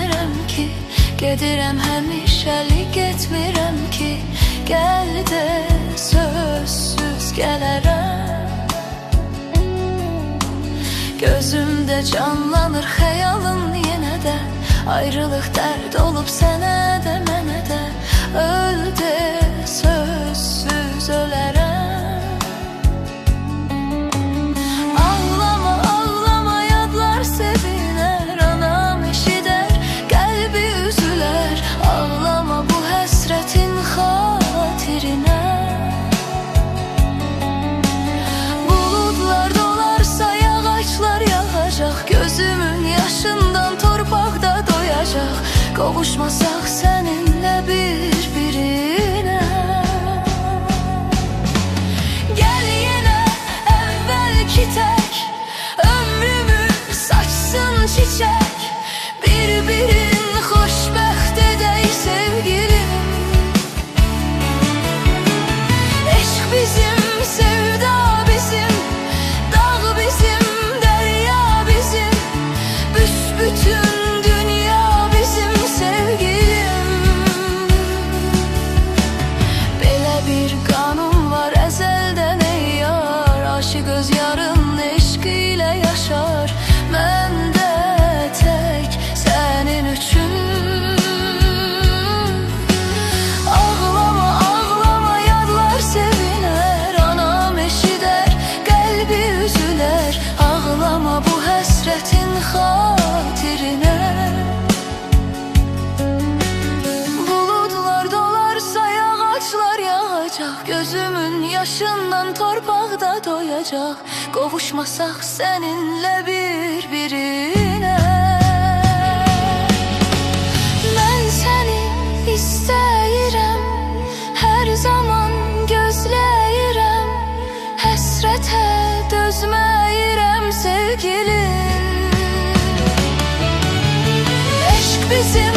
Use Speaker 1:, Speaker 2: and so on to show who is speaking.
Speaker 1: etmirəm ki, gedirəm həmişəlik getmirəm ki, gəl də sözsüz gələrəm. Gözümdə canlanır xəyalın yenə də, ayrılıq dərd olub sənə də mənə də, öl də sözsüz ölərəm. Ağlama, ağlama, yadlar sevinər, anam eşidər, qəlbi üzülər. Ağlama bu həsrətin xatirinə. Buludlar dolarsa yağaçlar yağacaq, gözümün yaşından torpaqda doyacaq. Qovuşmasaq səninlə bir-birinə. Gəl yenə əvvəlki tək, ömrümü saçsın çiçək, bir-birin xoşbəxt edək sevgilim. Eşq bizim, sevda bizim, dağ bizim, dərya bizim, büsbütün dünya bizim sevgilim. Belə bir qanun var əzəldən ey yar, aşıq öz yarın eşq ilə yaşar. Mən də tək sənin üçün. Ağlama, ağlama, yadlar sevinər, anam eşidər, qəlbi üzülər. Ağlama bu həsrətin xatirinə. Buludlar dolarsa yağaçlar yağacaq, gözümün yaşından torpaqda doyacaq. Qovuşmasaq səninlə bir-birinə. Mən səni istəyirəm, hər zaman gözləyirəm, həsrətə dözməyirəm sevgilim. Eşq bizim,